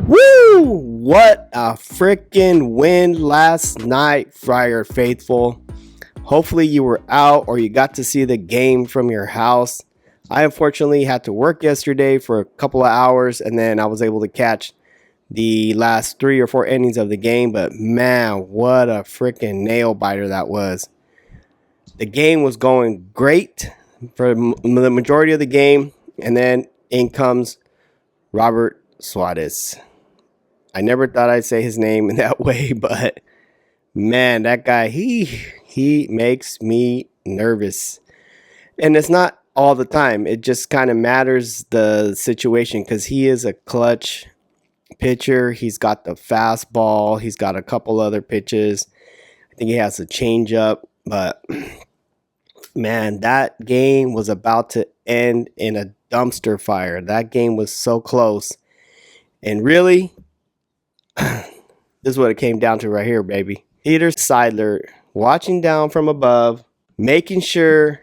Woo! What a freaking win last night, Friar Faithful. Hopefully you were out or you got to see the game from your house. I unfortunately had to work yesterday for a couple of hours, and then I was able to catch the last 3 or 4 innings of the game. But man, what a freaking nail biter that was. The game was going great for the majority of the game, and then in comes Robert Suarez. I never thought I'd say his name in that way, but man, that guy, he makes me nervous. And it's not all the time. It just kind of matters the situation because he is a clutch pitcher. He's got the fastball. He's got a couple other pitches. I think he has a changeup, but man, that game was about to end in a dumpster fire. That game was so close. And really, this is what it came down to right here, baby. Peter Seidler watching down from above, making sure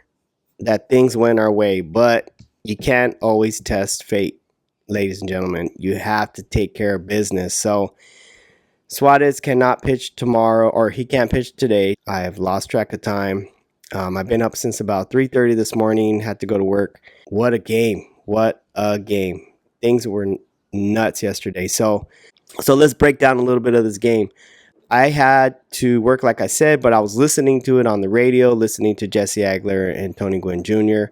that things went our way. But you can't always test fate, ladies and gentlemen. You have to take care of business. So Suarez cannot pitch tomorrow, or he can't pitch today. I have lost track of time. I've been up since about 3:30 this morning, had to go to work. What a game. What a game. Things were nuts yesterday. So let's break down a little bit of this game. I had to work, like I said, but I was listening to it on the radio, listening to Jesse Agler and Tony Gwynn Jr.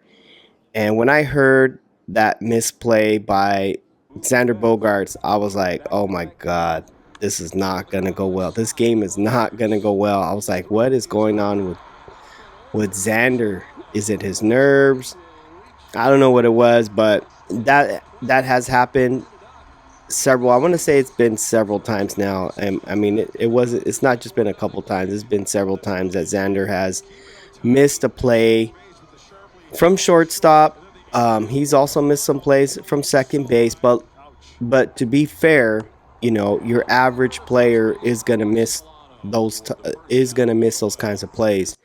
And when I heard that misplay by Xander Bogaerts, I was like, oh my God, this is not going to go well. This game is not going to go well. I was like, what is going on with Xander? Is it his nerves? I don't know what it was, but that has happened several. I want to say it's been several times now. I mean, it's not just been a couple times. It's been several times that Xander has missed a play from shortstop. He's also missed some plays from second base, but to be fair, you know, your average player is gonna miss those kinds of plays.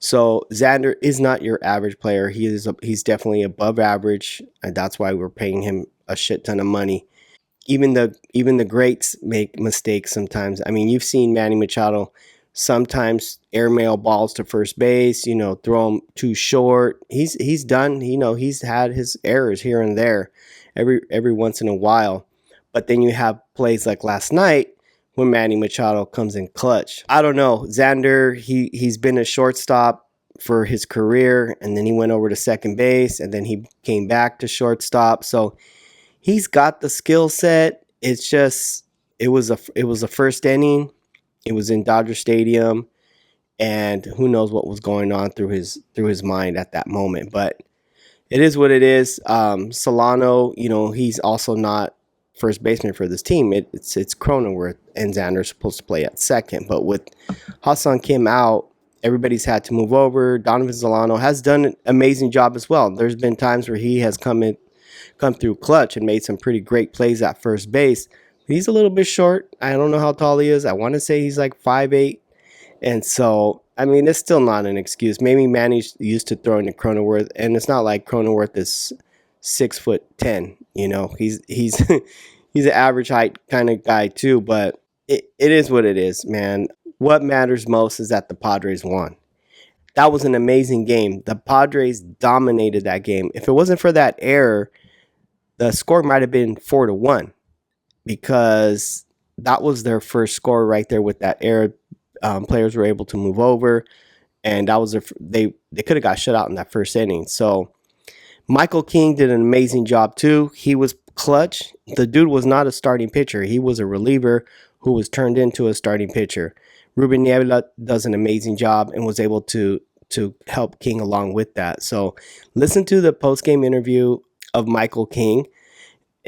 So Xander is not your average player. He's definitely above average, and that's why we're paying him a shit ton of money. Even the greats make mistakes sometimes. I mean, you've seen Manny Machado sometimes airmail balls to first base, you know, throw them too short. He's done, you know, he's had his errors here and there every once in a while. But then you have plays like last night when Manny Machado comes in clutch. I don't know. Xander, he's been a shortstop for his career, and then he went over to second base, and then he came back to shortstop. So he's got the skill set. It's just it was a first inning. It was in Dodger Stadium, and who knows what was going on through his mind at that moment. But it is what it is. Solano, you know, he's also not first baseman for this team. It's Cronenworth, and Xander's supposed to play at second. But with Ha-Seong Kim out, everybody's had to move over. Donovan Solano has done an amazing job as well. There's been times where he has come through clutch and made some pretty great plays at first base. He's a little bit short. I don't know how tall he is. I want to say he's like 5'8". And so, I mean, it's still not an excuse. Maybe Manny's used to throwing to Cronenworth, and it's not like Cronenworth is 6'10". You know, he's he's an average height kind of guy too. But it is what it is, man. What matters most is that the Padres won. That was an amazing game. The Padres dominated that game. If it wasn't for that error, the score might have been 4-1, because that was their first score right there with that error. Players were able to move over, and that was they could have got shut out in that first inning. So Michael King did an amazing job too. He was clutch. The dude was not a starting pitcher. He was a reliever who was turned into a starting pitcher. Ruben Niebla does an amazing job and was able to help King along with that. So listen to the post-game interview of Michael King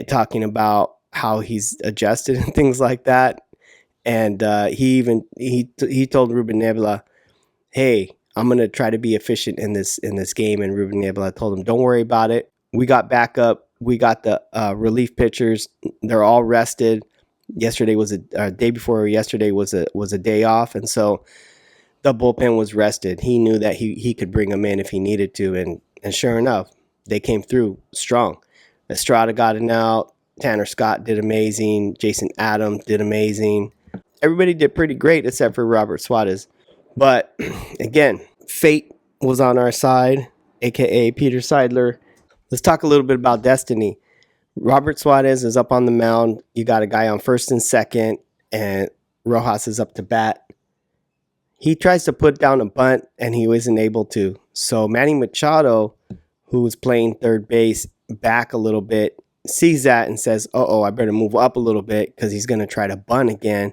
talking about how he's adjusted and things like that. And he told Ruben Niebla, hey, I'm going to try to be efficient in this game. And Ruben Niebla told him, don't worry about it. We got backup. We got the relief pitchers. They're all rested. Yesterday was day before yesterday was a day off. And so the bullpen was rested. He knew that he could bring them in if he needed to. And sure enough, they came through strong. Estrada got it out. Tanner Scott did amazing. Jason Adams did amazing. Everybody did pretty great except for Robert Suarez. But again, fate was on our side, aka Peter Seidler. Let's talk a little bit about destiny. Robert Suarez is up on the mound. You got a guy on first and second, and Rojas is up to bat. He tries to put down a bunt, and he wasn't able to. So Manny Machado, who was playing third base, back a little bit, sees that and says, I better move up a little bit because he's going to try to bunt again.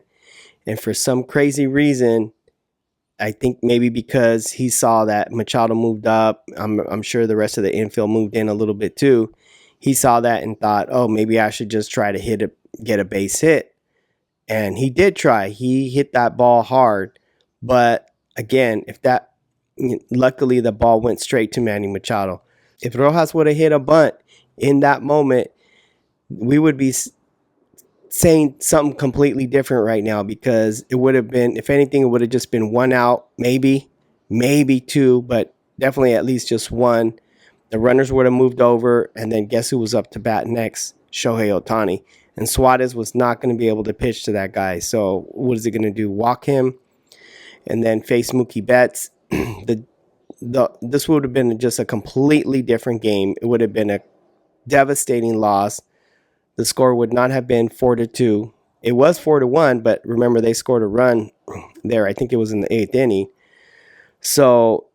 And for some crazy reason, I think maybe because he saw that Machado moved up, I'm sure the rest of the infield moved in a little bit too. He saw that and thought, maybe I should just try to get a base hit. And he did try. He hit that ball hard. But again, luckily the ball went straight to Manny Machado. If Rojas would have hit a bunt in that moment, we would be saying something completely different right now, because it would have been, if anything, it would have just been one out, maybe two, but definitely at least just one. The runners would have moved over, and then guess who was up to bat next? Shohei Ohtani. And Suarez was not going to be able to pitch to that guy. So what is he going to do? Walk him and then face Mookie Betts? This would have been just a completely different game. It would have been a devastating loss. The score would not have been 4-2. It was 4-1, but remember they scored a run there. I think it was in the 8th inning. So,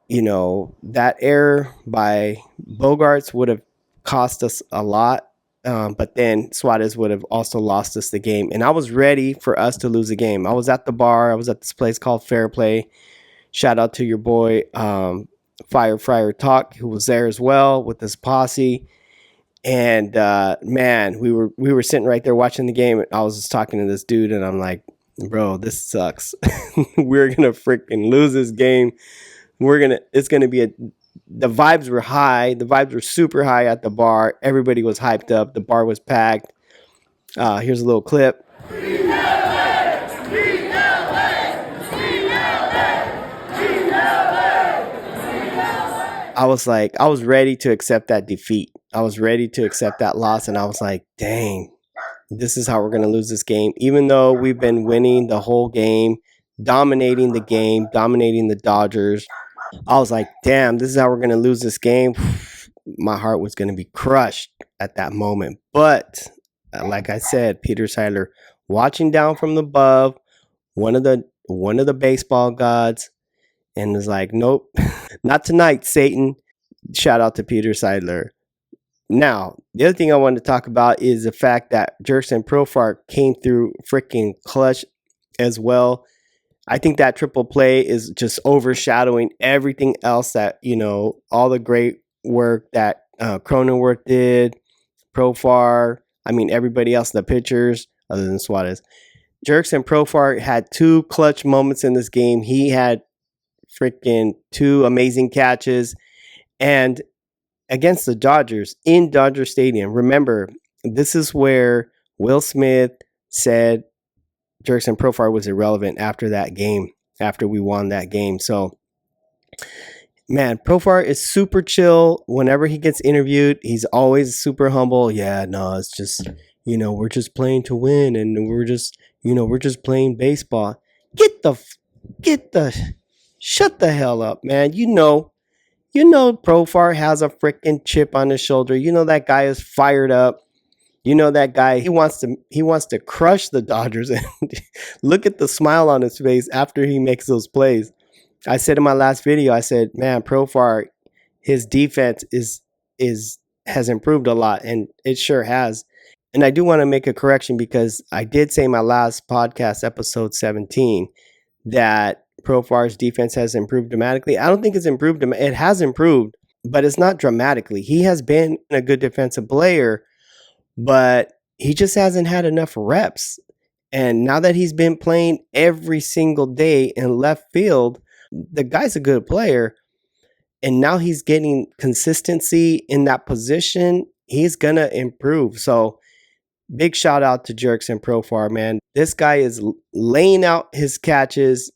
that error by Bogaerts would have cost us a lot. But then Suarez would have also lost us the game. And I was ready for us to lose the game. I was at the bar. I was at this place called Fair Play. Shout out to your boy, Fire Fryer Talk, who was there as well with his posse. And man, we were sitting right there watching the game. I was just talking to this dude, and I'm like, bro, this sucks. We're gonna freaking lose this game. It's gonna be the vibes were high. The vibes were super high at the bar. Everybody was hyped up. The bar was packed. Here's a little clip. I was ready to accept that defeat. I was ready to accept that loss, and I was like, dang, this is how we're going to lose this game. Even though we've been winning the whole game, dominating the game, dominating the Dodgers, I was like, damn, this is how we're going to lose this game. My heart was going to be crushed at that moment. But like I said, Peter Seidler watching down from above, one of the baseball gods, and was like, nope, not tonight, Satan. Shout out to Peter Seidler. Now, the other thing I wanted to talk about is the fact that Jurickson Profar came through freaking clutch as well. I think that triple play is just overshadowing everything else that, all the great work that Cronenworth did, Profar, everybody else, the pitchers, other than Suarez. Jurickson Profar had 2 clutch moments in this game. He had freaking 2 amazing catches. And against the Dodgers in Dodger Stadium, remember, this is where Will Smith said Jurickson Profar was irrelevant after that game, after we won that game. So, man, Profar is super chill. Whenever he gets interviewed, he's always super humble. Yeah, no, it's just, we're just playing to win, and we're just playing baseball. Shut the hell up, man. Profar has a freaking chip on his shoulder. That guy is fired up. That guy, he wants to crush the Dodgers. And look at the smile on his face after he makes those plays. I said in my last video, I said, man, Profar, his defense has improved a lot, and it sure has. And I do want to make a correction, because I did say in my last podcast, episode 17, that Profar's defense has improved dramatically. I don't think it's improved. It has improved, but it's not dramatically. He has been a good defensive player, but he just hasn't had enough reps. And now that he's been playing every single day in left field, the guy's a good player. And now he's getting consistency in that position. He's going to improve. So big shout out to Jurickson Profar, man. This guy is laying out his catches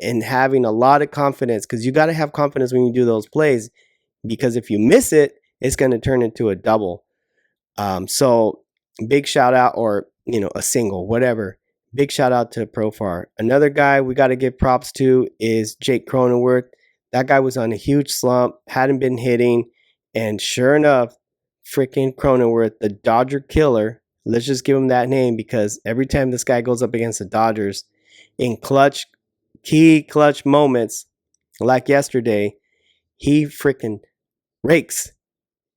and having a lot of confidence, because you got to have confidence when you do those plays. because if you miss it, it's going to turn into a double. So big shout out, or a single, whatever. Big shout out to Profar. Another guy we got to give props to is Jake Cronenworth. That guy was on a huge slump, hadn't been hitting, and sure enough, freaking Cronenworth, the Dodger killer. Let's just give him that name because every time this guy goes up against the Dodgers in key clutch moments, like yesterday, he freaking rakes.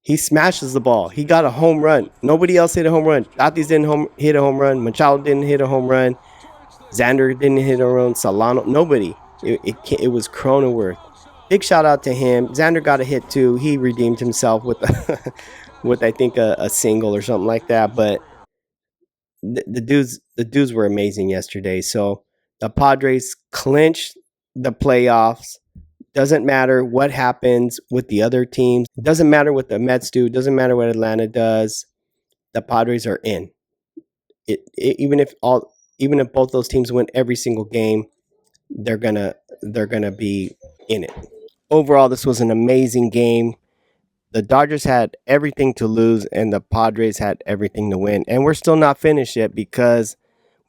He smashes the ball. He got a home run. Nobody else hit a home run. Tatis didn't hit a home run. Machado didn't hit a home run. Xander didn't hit a home run. Solano, nobody. It was Cronenworth. Big shout out to him. Xander got a hit too. He redeemed himself with with I think a single or something like that. But the dudes were amazing yesterday. So the Padres clinched the playoffs. Doesn't matter what happens with the other teams. Doesn't matter what the Mets do. Doesn't matter what Atlanta does. The Padres are in. Even if both those teams win every single game, they're gonna be in it. Overall, this was an amazing game. The Dodgers had everything to lose, and the Padres had everything to win. And we're still not finished yet because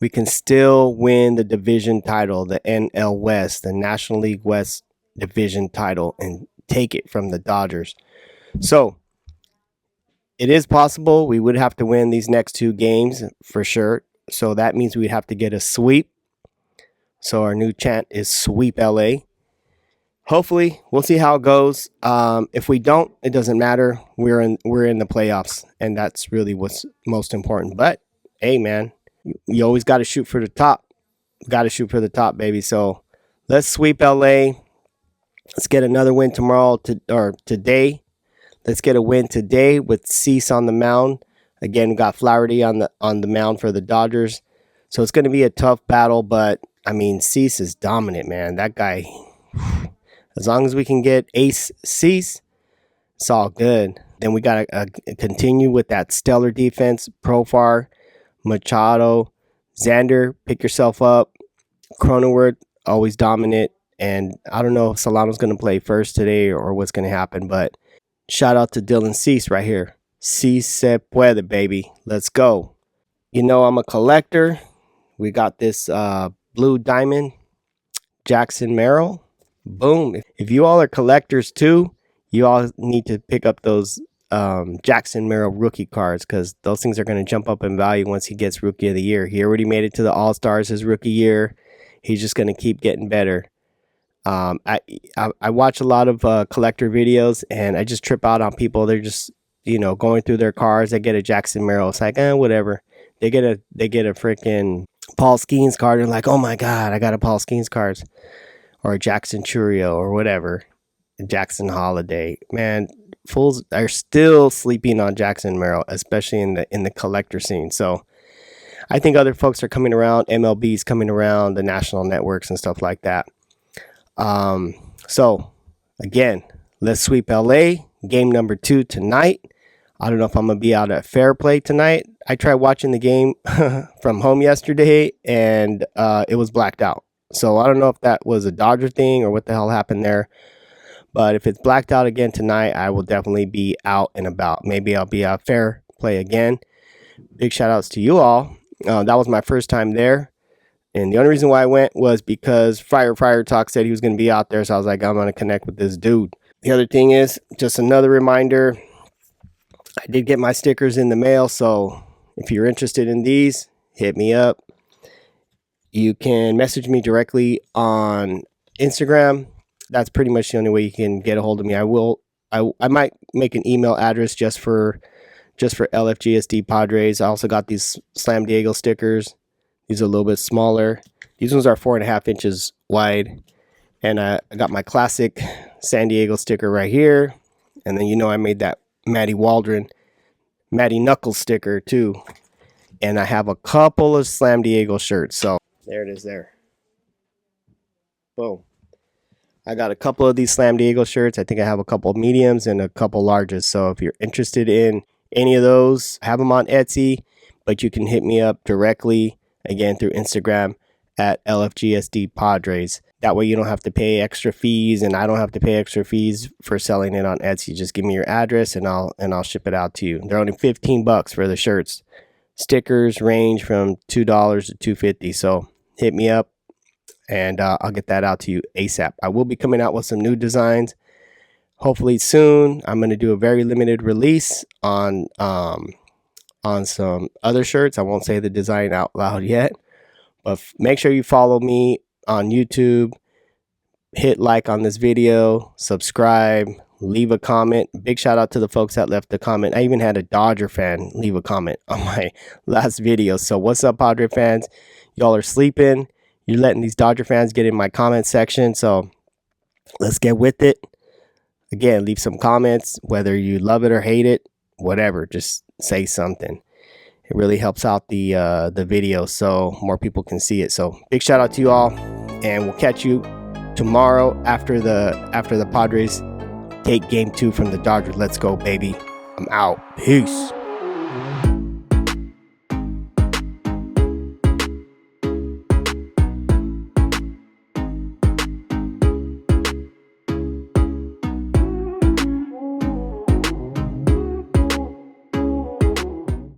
we can still win the division title, the NL West, the National League West division title, and take it from the Dodgers. So it is possible. We would have to win these next two games for sure. So that means we'd have to get a sweep. So our new chant is Sweep LA. Hopefully, we'll see how it goes. If we don't, it doesn't matter. We're in the playoffs, and that's really what's most important. But hey, man, you always got to shoot for the top. Got to shoot for the top, baby. So let's sweep LA. Let's get another win tomorrow or today. Let's get a win today with Cease on the mound. Again, we got Flaherty on the mound for the Dodgers. So it's going to be a tough battle, but I mean, Cease is dominant, man. That guy, as long as we can get Ace Cease, it's all good. Then we got to continue with that stellar defense. Profar, Machado, Xander, pick yourself up. Cronenworth, always dominant. And I don't know if Solano's going to play first today or what's going to happen, but shout out to Dylan Cease right here. Si se puede, baby. Let's go. I'm a collector. We got this blue diamond, Jackson Merrill. Boom. If you all are collectors too, you all need to pick up those Jackson Merrill rookie cards because those things are going to jump up in value once he gets Rookie of the Year. He already made it to the All-Stars his rookie year. He's just going to keep getting better. I watch a lot of collector videos, and I just trip out on people. They're just going through their cars. They get a Jackson Merrill. It's like whatever. They get a freaking Paul Skeens card, and like, oh my god, I got a Paul Skeens card, or a Jackson Churio, or whatever, a Jackson Holiday. Man, fools are still sleeping on Jackson Merrill, especially in the collector scene. So I think other folks are coming around. MLB's coming around, the national networks and stuff like that. So again, let's sweep LA. Game number 2 tonight. I don't know if I'm gonna be out at Fair Play tonight. I tried watching the game from home yesterday, and it was blacked out. So I don't know if that was a Dodger thing or what the hell happened there. But if it's blacked out again tonight, I will definitely be out and about. Maybe I'll be at Fair Play again. Big shout outs to you all. That was my first time there. And the only reason why I went was because Friar Talk said he was going to be out there. So I was like, I'm going to connect with this dude. The other thing is, just another reminder, I did get my stickers in the mail. So if you're interested in these, hit me up. You can message me directly on Instagram. That's pretty much the only way you can get a hold of me. I might make an email address just for LFGSDPadres. I also got these Slam Diego stickers. These are a little bit smaller. These ones are 4.5 inches wide. And I got my classic San Diego sticker right here. And then I made that Matty Knuckles sticker too. And I have a couple of Slam Diego shirts. So there it is there. Boom. I got a couple of these Slam Diego shirts. I think I have a couple of mediums and a couple larges. So if you're interested in any of those, I have them on Etsy. But you can hit me up directly, again, through Instagram at LFGSDPadres. That way you don't have to pay extra fees, and I don't have to pay extra fees for selling it on Etsy. Just give me your address and I'll ship it out to you. They're only $15 for the shirts. Stickers range from $2 to $2.50. So hit me up and I'll get that out to you ASAP. I will be coming out with some new designs hopefully soon. I'm going to do a very limited release on some other shirts. I won't say the design out loud yet, but make sure you follow me on YouTube. Hit like on this video, subscribe, leave a comment. Big shout out to the folks that left the comment. I even had a Dodger fan leave a comment on my last video. So what's up, Padre fans? Y'all are sleeping. You're letting these Dodger fans get in my comment section. So let's get with it. Again, leave some comments, whether you love it or hate it, whatever. Just say something. It really helps out the video so more people can see it. So big shout out to you all, and we'll catch you tomorrow after the Padres take game 2 from the Dodgers. Let's go, baby. I'm out. Peace.